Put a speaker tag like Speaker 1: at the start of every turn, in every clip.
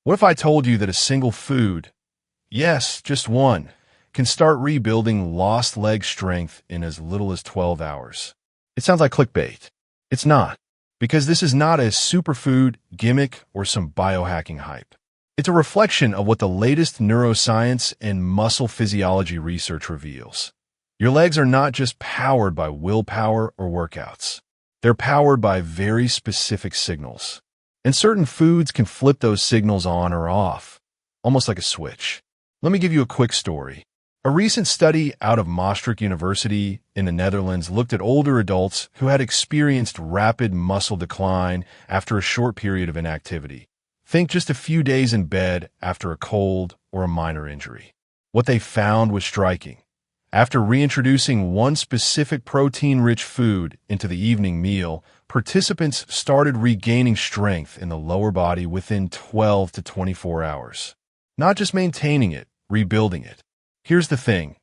Speaker 1: What if I told you that a single food, yes, just one, can start rebuilding lost leg strength in as little as 12 hours? It sounds like clickbait. It's not, because this is not a superfood gimmick or some biohacking hype. It's a reflection of what the latest neuroscience and muscle physiology research reveals. Your legs are not just powered by willpower or workouts. They're powered by very specific signals. And certain foods can flip those signals on or off, almost like a switch. Let me give you a quick story. A recent study out of Maastricht University in the Netherlands looked at older adults who had experienced rapid muscle decline after a short period of inactivity. Think just a few days in bed after a cold or a minor injury. What they found was striking. After reintroducing one specific protein-rich food into the evening meal, participants started regaining strength in the lower body within 12 to 24 hours. Not just maintaining it, rebuilding it. Here's the thing.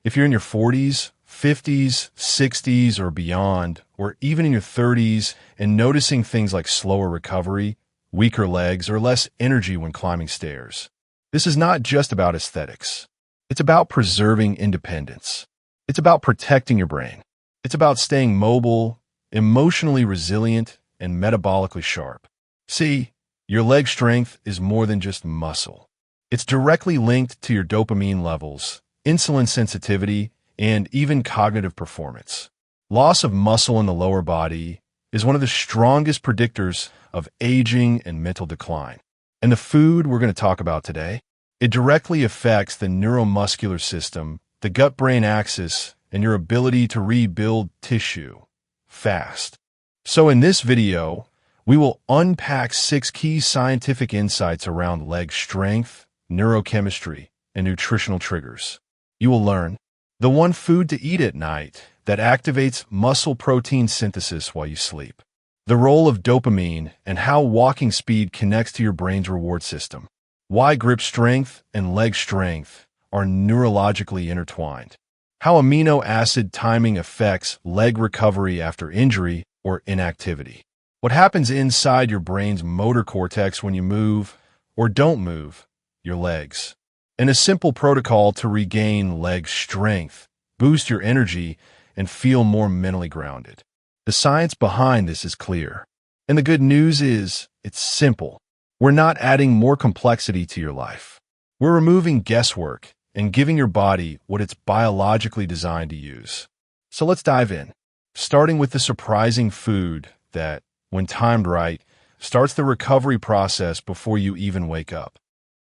Speaker 1: If you're in your 40s, 50s, 60s, or beyond, or even in your 30s and noticing things like slower recovery, weaker legs, or less energy when climbing stairs, this is not just about aesthetics. It's about preserving independence. It's about protecting your brain. It's about staying mobile, emotionally resilient, and metabolically sharp. See, your leg strength is more than just muscle. It's directly linked to your dopamine levels, insulin sensitivity, and even cognitive performance. Loss of muscle in the lower body is one of the strongest predictors of aging and mental decline. And the food we're going to talk about today, it directly affects the neuromuscular system, the gut-brain axis, and your ability to rebuild tissue fast. So in this video, we will unpack 6 key scientific insights around leg strength, neurochemistry, and nutritional triggers. You will learn the one food to eat at night that activates muscle protein synthesis while you sleep, the role of dopamine and how walking speed connects to your brain's reward system, why grip strength and leg strength are neurologically intertwined, how amino acid timing affects leg recovery after injury or inactivity, what happens inside your brain's motor cortex when you move or don't move your legs, and a simple protocol to regain leg strength, boost your energy, and feel more mentally grounded. The science behind this is clear, and the good news is it's simple. We're not adding more complexity to your life. We're removing guesswork and giving your body what it's biologically designed to use. So let's dive in, starting with the surprising food that, when timed right, starts the recovery process before you even wake up.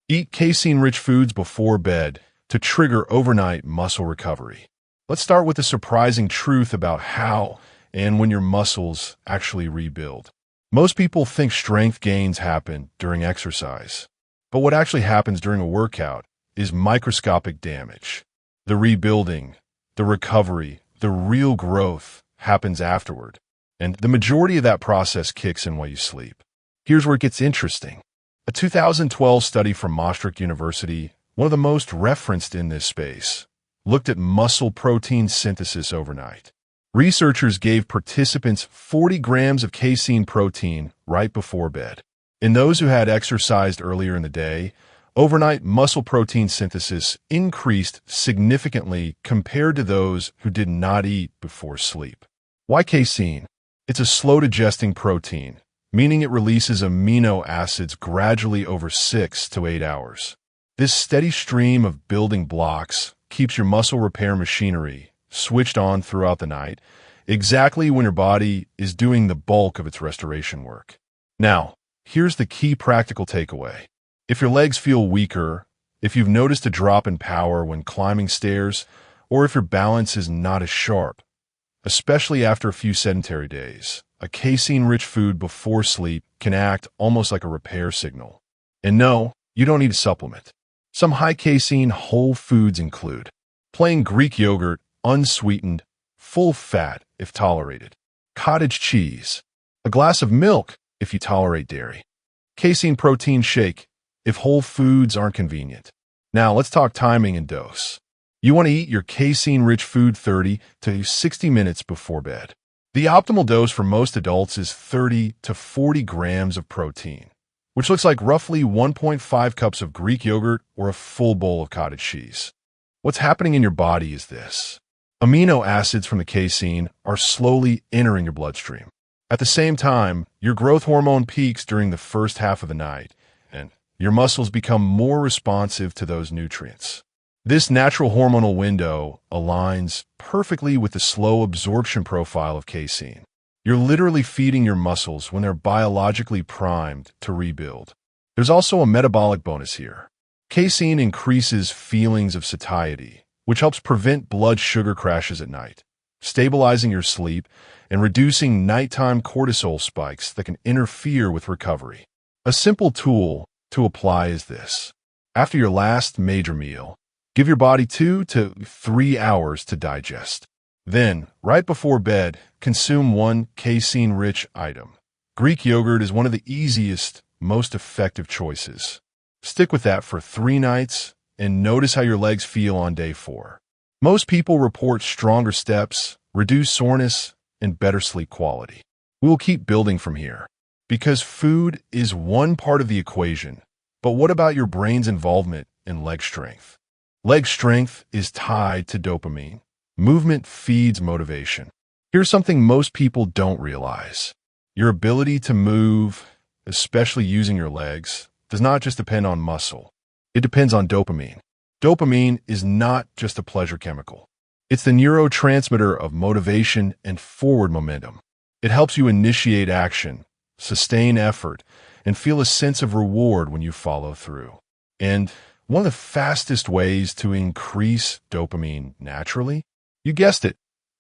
Speaker 1: Eat casein-rich foods before bed to trigger overnight muscle recovery. Let's start with the surprising truth about how and when your muscles actually rebuild. Most people think strength gains happen during exercise, but what actually happens during a workout is microscopic damage. The rebuilding, the recovery, the real growth happens afterward, and the majority of that process kicks in while you sleep. Here's where it gets interesting. A 2012 study from Maastricht University, one of the most referenced in this space, looked at muscle protein synthesis overnight. Researchers gave participants 40 grams of casein protein right before bed. In those who had exercised earlier in the day, overnight muscle protein synthesis increased significantly compared to those who did not eat before sleep. Why casein? It's a slow-digesting protein, meaning it releases amino acids gradually over 6 to 8 hours. This steady stream of building blocks keeps your muscle repair machinery switched on throughout the night, exactly when your body is doing the bulk of its restoration work. Now, here's the key practical takeaway. If your legs feel weaker, if you've noticed a drop in power when climbing stairs, or if your balance is not as sharp, especially after a few sedentary days, a casein-rich food before sleep can act almost like a repair signal. And no, you don't need a supplement. Some high-casein whole foods include plain Greek yogurt, unsweetened, full fat if tolerated, cottage cheese, a glass of milk if you tolerate dairy, casein protein shake if whole foods aren't convenient. Now let's talk timing and dose. You want to eat your casein-rich food 30 to 60 minutes before bed. The optimal dose for most adults is 30 to 40 grams of protein. which looks like roughly 1.5 cups of Greek yogurt or a full bowl of cottage cheese. What's happening in your body is this. Amino acids from the casein are slowly entering your bloodstream. At the same time, your growth hormone peaks during the first half of the night, and your muscles become more responsive to those nutrients. This natural hormonal window aligns perfectly with the slow absorption profile of casein. You're literally feeding your muscles when they're biologically primed to rebuild. There's also a metabolic bonus here. Casein increases feelings of satiety, which helps prevent blood sugar crashes at night, stabilizing your sleep and reducing nighttime cortisol spikes that can interfere with recovery. A simple tool to apply is this. After your last major meal, give your body 2 to 3 hours to digest. Then, right before bed, consume one casein-rich item. Greek yogurt is one of the easiest, most effective choices. Stick with that for 3 nights and notice how your legs feel on day 4. Most people report stronger steps, reduced soreness, and better sleep quality. We will keep building from here, because food is one part of the equation. But what about your brain's involvement in leg strength? Leg strength is tied to dopamine. Movement feeds motivation. Here's something most people don't realize. Your ability to move, especially using your legs, does not just depend on muscle. It depends on dopamine. Dopamine is not just a pleasure chemical. It's the neurotransmitter of motivation and forward momentum. It helps you initiate action, sustain effort, and feel a sense of reward when you follow through. And one of the fastest ways to increase dopamine naturally, you guessed it,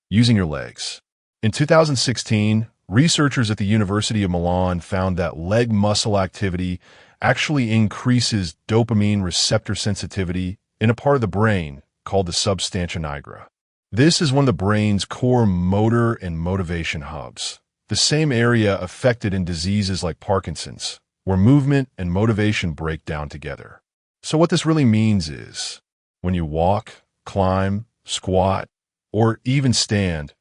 Speaker 1: using your legs. In 2016, researchers at the University of Milan found that leg muscle activity actually increases dopamine receptor sensitivity in a part of the brain called the substantia nigra. This is one of the brain's core motor and motivation hubs, the same area affected in diseases like Parkinson's, where movement and motivation break down together. So what this really means is, when you walk, climb, squat, or even stand,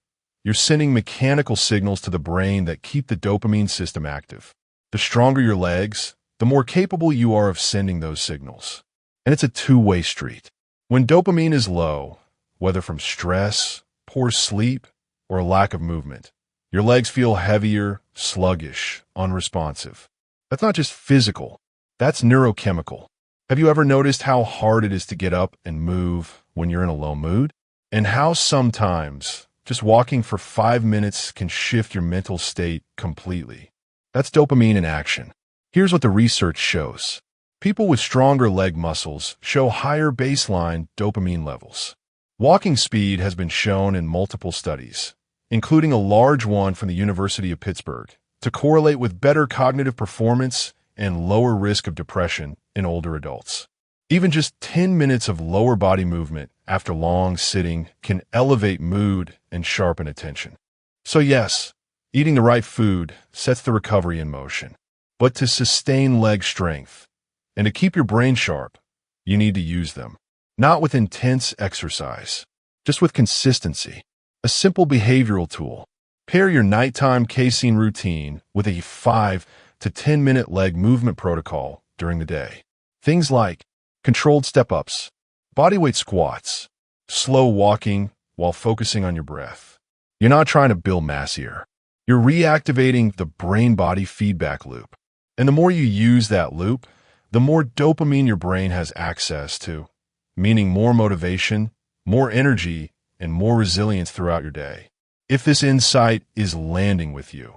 Speaker 1: you're sending mechanical signals to the brain that keep the dopamine system active. The stronger your legs, the more capable you are of sending those signals. And it's a two-way street. When dopamine is low, whether from stress, poor sleep, or a lack of movement, your legs feel heavier, sluggish, unresponsive. That's not just physical, that's neurochemical. Have you ever noticed how hard it is to get up and move when you're in a low mood? And how sometimes just walking for 5 minutes can shift your mental state completely? That's dopamine in action. Here's what the research shows. People with stronger leg muscles show higher baseline dopamine levels. Walking speed has been shown in multiple studies, including a large one from the University of Pittsburgh, to correlate with better cognitive performance and lower risk of depression in older adults. Even just 10 minutes of lower body movement after long sitting can elevate mood and sharpen attention. So yes, eating the right food sets the recovery in motion. But to sustain leg strength and to keep your brain sharp, you need to use them. Not with intense exercise, just with consistency. A simple behavioral tool. Pair your nighttime casein routine with a 5 to 10 minute leg movement protocol during the day. Things like controlled step-ups, bodyweight squats, slow walking while focusing on your breath. You're not trying to build mass here. You're reactivating the brain-body feedback loop. And the more you use that loop, the more dopamine your brain has access to, meaning more motivation, more energy, and more resilience throughout your day. If this insight is landing with you,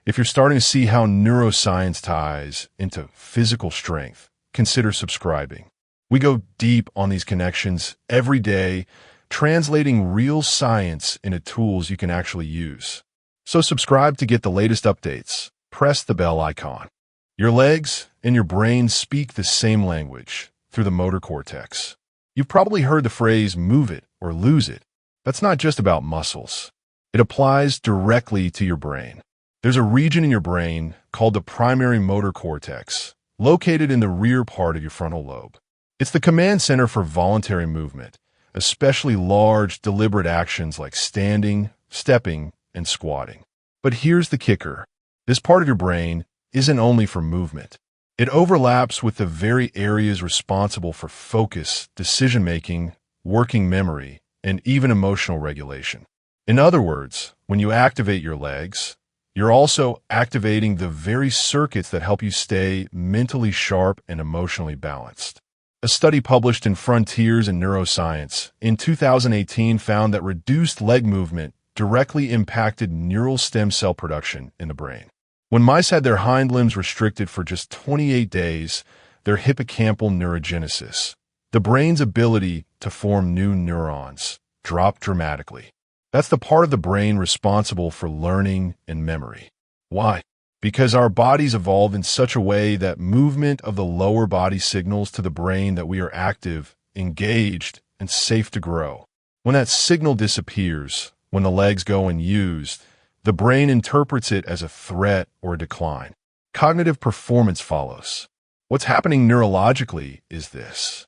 Speaker 1: if you're starting to see how neuroscience ties into physical strength, consider subscribing. We go deep on these connections every day, translating real science into tools you can actually use. So subscribe to get the latest updates. Press the bell icon. Your legs and your brain speak the same language through the motor cortex. You've probably heard the phrase move it or lose it. That's not just about muscles. It applies directly to your brain. There's a region in your brain called the primary motor cortex, located in the rear part of your frontal lobe. It's the command center for voluntary movement, especially large, deliberate actions like standing, stepping, and squatting. But here's the kicker. This part of your brain isn't only for movement. It overlaps with the very areas responsible for focus, decision-making, working memory, and even emotional regulation. In other words, when you activate your legs, you're also activating the very circuits that help you stay mentally sharp and emotionally balanced. A study published in Frontiers in Neuroscience in 2018 found that reduced leg movement directly impacted neural stem cell production in the brain. When mice had their hind limbs restricted for just 28 days, their hippocampal neurogenesis, the brain's ability to form new neurons, dropped dramatically. That's the part of the brain responsible for learning and memory. Why? Because our bodies evolved in such a way that movement of the lower body signals to the brain that we are active, engaged, and safe to grow. When that signal disappears, when the legs go unused, the brain interprets it as a threat or a decline. Cognitive performance follows. What's happening neurologically is this.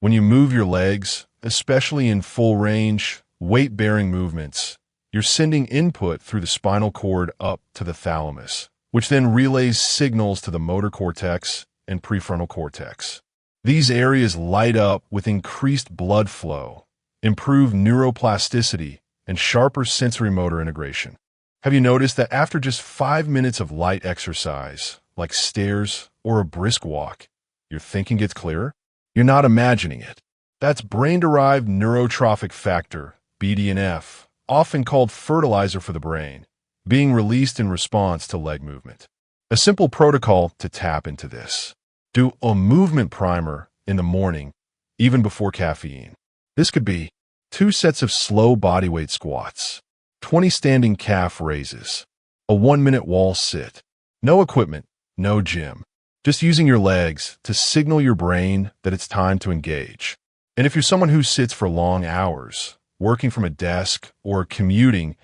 Speaker 1: When you move your legs, especially in full-range, weight-bearing movements, you're sending input through the spinal cord up to the thalamus, which then relays signals to the motor cortex and prefrontal cortex. These areas light up with increased blood flow, improved neuroplasticity, and sharper sensory-motor integration. Have you noticed that after just 5 minutes of light exercise, like stairs or a brisk walk, your thinking gets clearer? You're not imagining it. That's brain-derived neurotrophic factor, BDNF, often called fertilizer for the brain, being released in response to leg movement. A simple protocol to tap into this. Do a movement primer in the morning, even before caffeine. This could be 2 sets of slow bodyweight squats, 20 standing calf raises, a 1-minute wall sit. No equipment, no gym. Just using your legs to signal your brain that it's time to engage. And if you're someone who sits for long hours, working from a desk or commuting,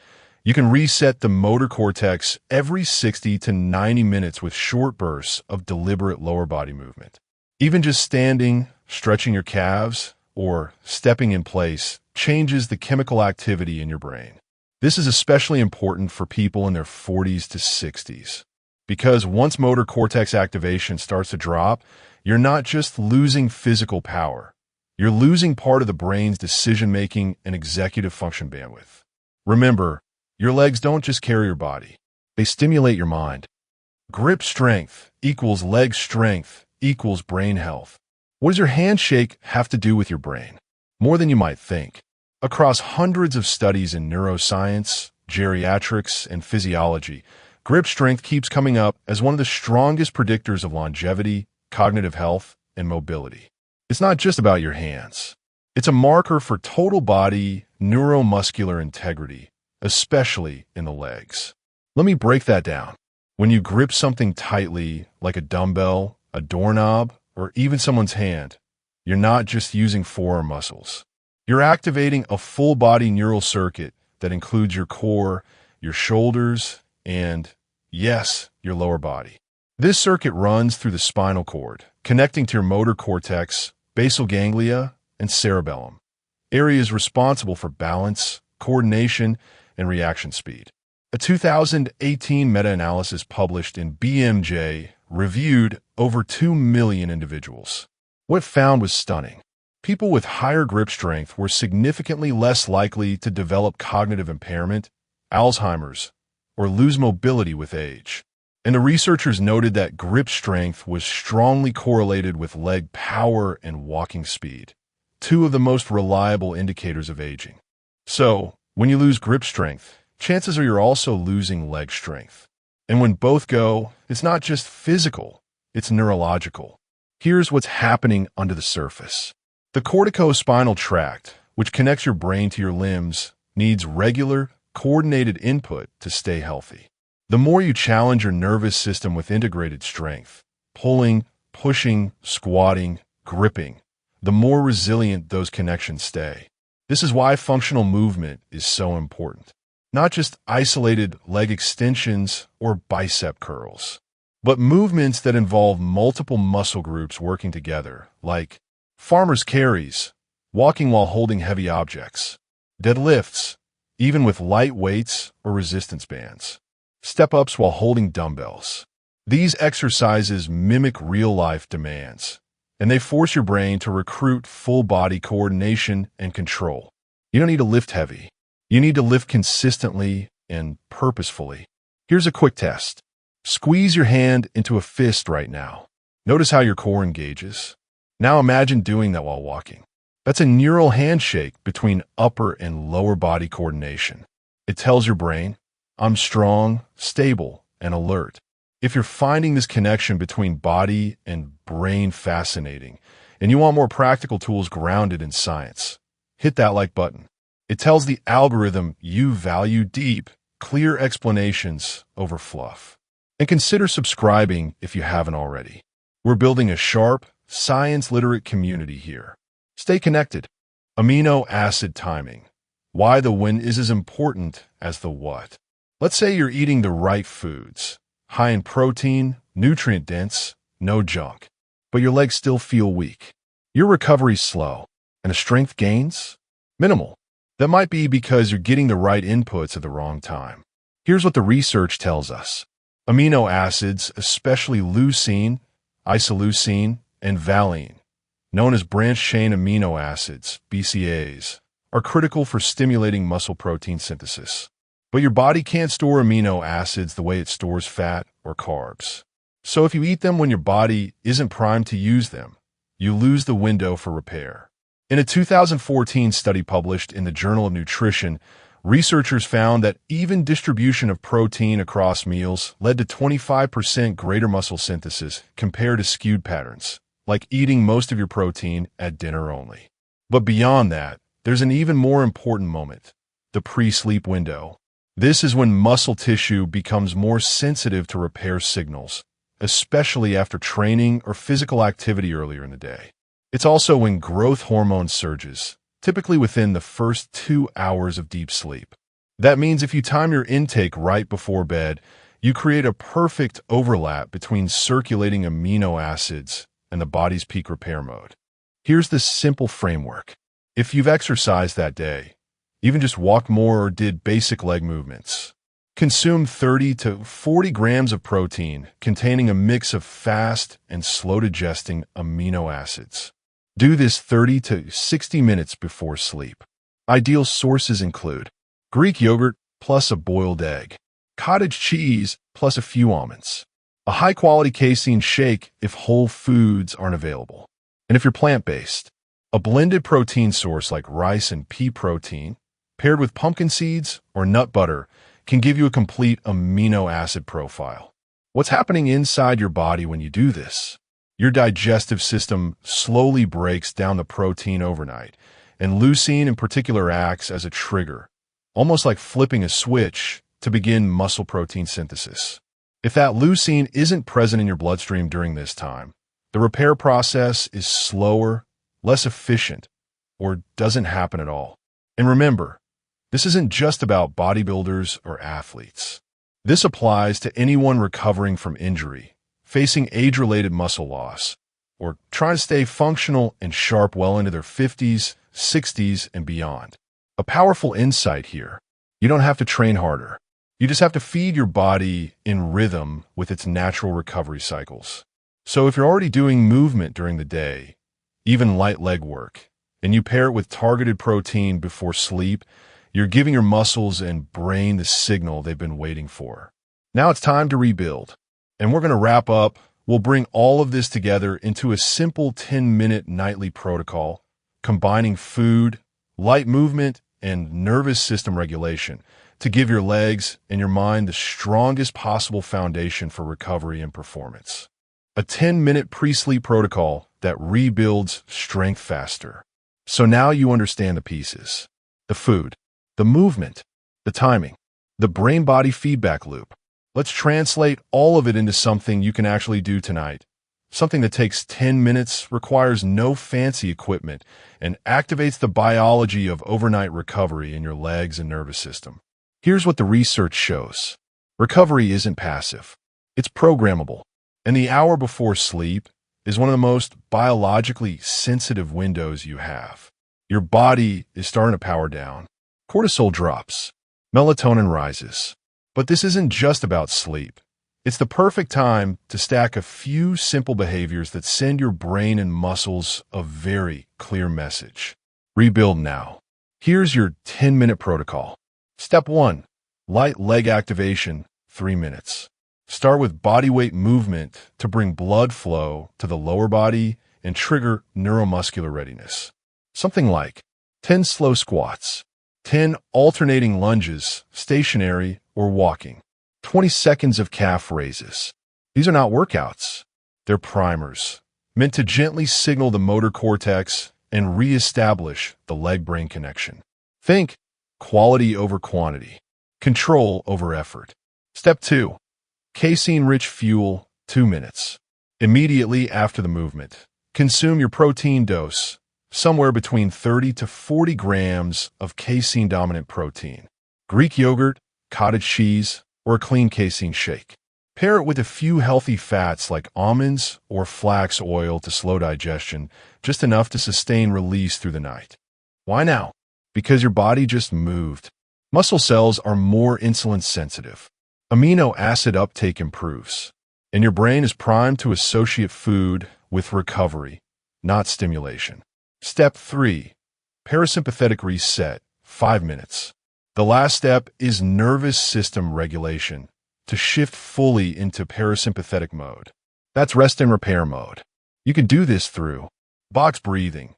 Speaker 1: you can reset the motor cortex every 60 to 90 minutes with short bursts of deliberate lower body movement. Even just standing, stretching your calves, or stepping in place changes the chemical activity in your brain. This is especially important for people in their 40s to 60s. Because once motor cortex activation starts to drop, you're not just losing physical power. You're losing part of the brain's decision-making and executive function bandwidth. Remember, your legs don't just carry your body. They stimulate your mind. Grip strength equals leg strength equals brain health. What does your handshake have to do with your brain? More than you might think. Across hundreds of studies in neuroscience, geriatrics, and physiology, grip strength keeps coming up as one of the strongest predictors of longevity, cognitive health, and mobility. It's not just about your hands. It's a marker for total body neuromuscular integrity, especially in the legs. Let me break that down. When you grip something tightly, like a dumbbell, a doorknob, or even someone's hand, you're not just using forearm muscles. You're activating a full-body neural circuit that includes your core, your shoulders, and, yes, your lower body. This circuit runs through the spinal cord, connecting to your motor cortex, basal ganglia, and cerebellum, areas responsible for balance, coordination, and reaction speed. A 2018 meta-analysis published in BMJ reviewed over 2 million individuals. What it found was stunning. People with higher grip strength were significantly less likely to develop cognitive impairment, Alzheimer's, or lose mobility with age. And the researchers noted that grip strength was strongly correlated with leg power and walking speed, 2 of the most reliable indicators of aging. So, when you lose grip strength, chances are you're also losing leg strength. And when both go, it's not just physical, it's neurological. Here's what's happening under the surface. The corticospinal tract, which connects your brain to your limbs, needs regular, coordinated input to stay healthy. The more you challenge your nervous system with integrated strength, pulling, pushing, squatting, gripping, the more resilient those connections stay. This is why functional movement is so important. Not just isolated leg extensions or bicep curls, but movements that involve multiple muscle groups working together, like farmer's carries, walking while holding heavy objects, deadlifts, even with light weights or resistance bands, step-ups while holding dumbbells. These exercises mimic real-life demands, and they force your brain to recruit full-body coordination and control. You don't need to lift heavy. You need to lift consistently and purposefully. Here's a quick test. Squeeze your hand into a fist right now. Notice how your core engages. Now imagine doing that while walking. That's a neural handshake between upper and lower body coordination. It tells your brain, I'm strong, stable, and alert. If you're finding this connection between body and brain fascinating, and you want more practical tools grounded in science, hit that like button. It tells the algorithm you value deep, clear explanations over fluff. And consider subscribing if you haven't already. We're building a sharp, science-literate community here. Stay connected. Amino acid timing. Why the when is as important as the what. Let's say you're eating the right foods, high in protein, nutrient-dense, no junk, but your legs still feel weak. Your recovery's slow, and the strength gains? Minimal. That might be because you're getting the right inputs at the wrong time. Here's what the research tells us. Amino acids, especially leucine, isoleucine, and valine, known as branched-chain amino acids, BCAAs, are critical for stimulating muscle protein synthesis. But your body can't store amino acids the way it stores fat or carbs. So if you eat them when your body isn't primed to use them, you lose the window for repair. In a 2014 study published in the Journal of Nutrition, researchers found that even distribution of protein across meals led to 25% greater muscle synthesis compared to skewed patterns, like eating most of your protein at dinner only. But beyond that, there's an even more important moment, the pre-sleep window. This is when muscle tissue becomes more sensitive to repair signals, especially after training or physical activity earlier in the day. It's also when growth hormone surges, typically within the first 2 hours of deep sleep. That means if you time your intake right before bed, you create a perfect overlap between circulating amino acids and the body's peak repair mode. Here's the simple framework. If you've exercised that day, even just walked more or did basic leg movements, consume 30 to 40 grams of protein containing a mix of fast and slow-digesting amino acids. Do this 30 to 60 minutes before sleep. Ideal sources include Greek yogurt plus a boiled egg, cottage cheese plus a few almonds, a high-quality casein shake if whole foods aren't available. And if you're plant-based, a blended protein source like rice and pea protein, paired with pumpkin seeds or nut butter, can give you a complete amino acid profile. What's happening inside your body when you do this? Your digestive system slowly breaks down the protein overnight, and leucine in particular acts as a trigger, almost like flipping a switch to begin muscle protein synthesis. If that leucine isn't present in your bloodstream during this time, the repair process is slower, less efficient, or doesn't happen at all. And remember, this isn't just about bodybuilders or athletes. This applies to anyone recovering from injury, facing age-related muscle loss, or trying to stay functional and sharp well into their 50s, 60s, and beyond. A powerful insight here. You don't have to train harder. You just have to feed your body in rhythm with its natural recovery cycles. So if you're already doing movement during the day, even light leg work, and you pair it with targeted protein before sleep, you're giving your muscles and brain the signal they've been waiting for. Now it's time to rebuild. And we're going to wrap up. We'll bring all of this together into a simple 10-minute nightly protocol, combining food, light movement, and nervous system regulation to give your legs and your mind the strongest possible foundation for recovery and performance. A 10-minute pre-sleep protocol that rebuilds strength faster. So now you understand the pieces. The food, the movement, the timing, the brain-body feedback loop. Let's translate all of it into something you can actually do tonight. Something that takes 10 minutes, requires no fancy equipment, and activates the biology of overnight recovery in your legs and nervous system. Here's what the research shows. Recovery isn't passive. It's programmable. And the hour before sleep is one of the most biologically sensitive windows you have. Your body is starting to power down. Cortisol drops. Melatonin rises. But this isn't just about sleep. It's the perfect time to stack a few simple behaviors that send your brain and muscles a very clear message. Rebuild now. Here's your 10-minute protocol. Step 1. Light leg activation, 3 minutes. Start with bodyweight movement to bring blood flow to the lower body and trigger neuromuscular readiness. Something like 10 slow squats, 10 alternating lunges, stationary or walking, 20 seconds of calf raises. These are not workouts. They're primers, meant to gently signal the motor cortex and reestablish the leg-brain connection. Think quality over quantity, control over effort. Step 2. Casein-rich fuel, 2 minutes. Immediately after the movement, consume your protein dose, somewhere between 30 to 40 grams of casein-dominant protein. Greek yogurt, cottage cheese, or a clean casein shake. Pair it with a few healthy fats like almonds or flax oil to slow digestion, just enough to sustain release through the night. Why now? Because your body just moved. Muscle cells are more insulin sensitive. Amino acid uptake improves, and your brain is primed to associate food with recovery, not stimulation. Step 3. Parasympathetic reset, 5 minutes. The last step is nervous system regulation, to shift fully into parasympathetic mode. That's rest and repair mode. You can do this through box breathing.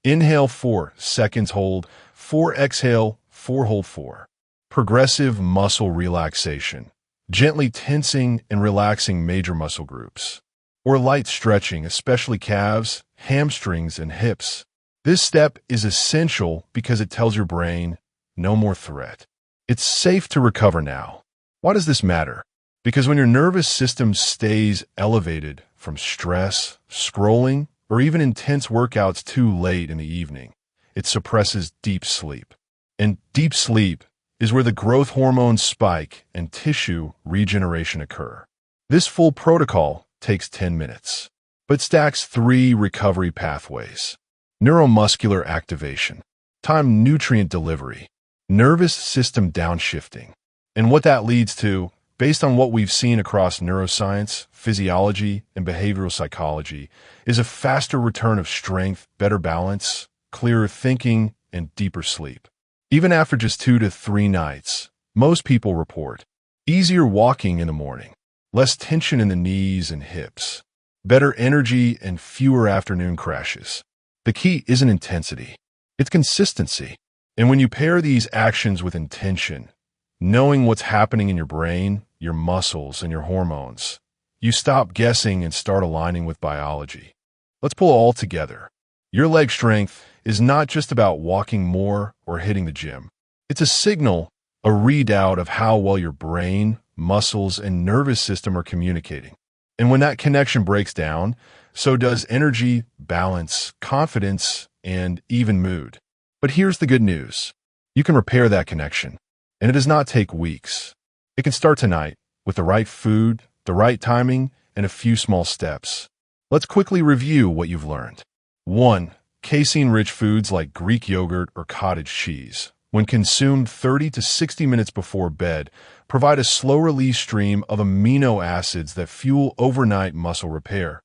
Speaker 1: Inhale 4 seconds, hold 4, exhale 4, hold 4. Progressive muscle relaxation, gently tensing and relaxing major muscle groups. Or light stretching, especially calves, hamstrings, and hips. This step is essential because it tells your brain, no more threat. It's safe to recover now. Why does this matter? Because when your nervous system stays elevated from stress, scrolling, or even intense workouts too late in the evening, it suppresses deep sleep. And deep sleep is where the growth hormones spike and tissue regeneration occur. This full protocol takes 10 minutes, but stacks 3 recovery pathways: neuromuscular activation, time nutrient delivery, nervous system downshifting. And what that leads to, based on what we've seen across neuroscience, physiology, and behavioral psychology, is a faster return of strength, better balance, clearer thinking, and deeper sleep. Even after just 2 to 3 nights, most people report easier walking in the morning, less tension in the knees and hips, better energy, and fewer afternoon crashes. The key isn't intensity, it's consistency. And when you pair these actions with intention, knowing what's happening in your brain, your muscles, and your hormones, you stop guessing and start aligning with biology. Let's pull it all together. Your leg strength is not just about walking more or hitting the gym. It's a signal, a readout of how well your brain, muscles, and nervous system are communicating. And when that connection breaks down, so does energy, balance, confidence, and even mood. But here's the good news. You can repair that connection, and it does not take weeks. It can start tonight with the right food, the right timing, and a few small steps. Let's quickly review what you've learned. 1. Casein-rich foods like Greek yogurt or cottage cheese, when consumed 30 to 60 minutes before bed, provide a slow-release stream of amino acids that fuel overnight muscle repair,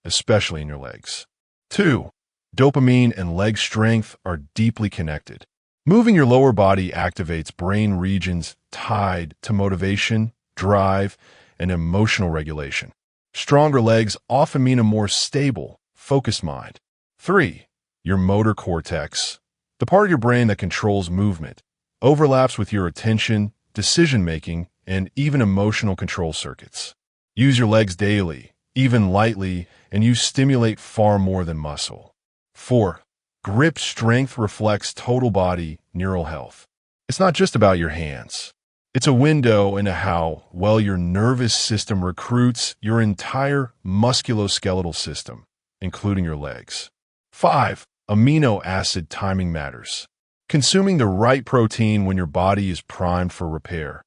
Speaker 1: especially in your legs. 2. Dopamine and leg strength are deeply connected. Moving your lower body activates brain regions tied to motivation, drive, and emotional regulation. Stronger legs often mean a more stable, focused mind. 3. Your motor cortex, the part of your brain that controls movement, overlaps with your attention, decision-making, and even emotional control circuits. Use your legs daily, even lightly, and you stimulate far more than muscle. 4. Grip strength reflects total body neural health. It's not just about your hands. It's a window into how well your nervous system recruits your entire musculoskeletal system, including your legs. 5. Amino acid timing matters. Consuming the right protein when your body is primed for repair,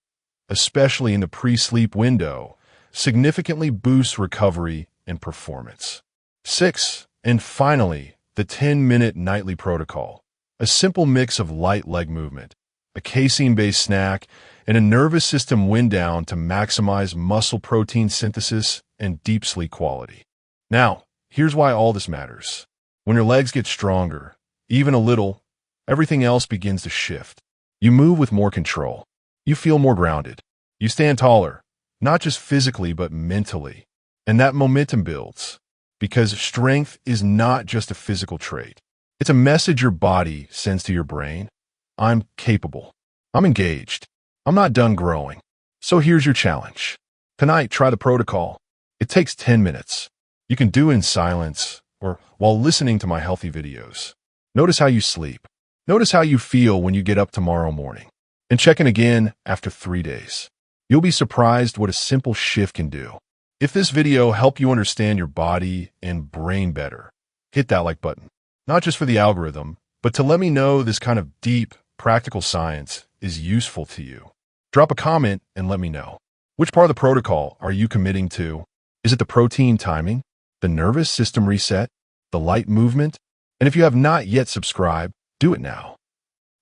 Speaker 1: especially in the pre-sleep window, significantly boosts recovery and performance. 6. And finally, the 10-minute nightly protocol. A simple mix of light leg movement, a casein-based snack, and a nervous system wind down to maximize muscle protein synthesis and deep sleep quality. Now, here's why all this matters. When your legs get stronger, even a little, everything else begins to shift. You move with more control. You feel more grounded. You stand taller, not just physically, but mentally. And that momentum builds, because strength is not just a physical trait. It's a message your body sends to your brain. I'm capable. I'm engaged. I'm not done growing. So here's your challenge. Tonight, try the protocol. It takes 10 minutes. You can do it in silence or while listening to my healthy videos. Notice how you sleep. Notice how you feel when you get up tomorrow morning. And check in again after 3 days. You'll be surprised what a simple shift can do. If this video helped you understand your body and brain better, hit that like button. Not just for the algorithm, but to let me know this kind of deep, practical science is useful to you. Drop a comment and let me know. Which part of the protocol are you committing to? Is it the protein timing, the nervous system reset, the light movement? And if you have not yet subscribed, do it now.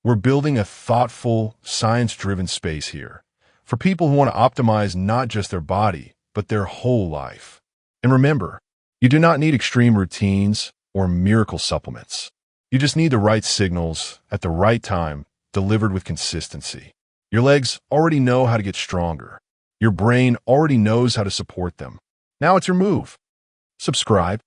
Speaker 1: We're building a thoughtful, science-driven space here for people who want to optimize not just their body, but their whole life. And remember, you do not need extreme routines or miracle supplements. You just need the right signals at the right time, delivered with consistency. Your legs already know how to get stronger. Your brain already knows how to support them. Now it's your move. Subscribe,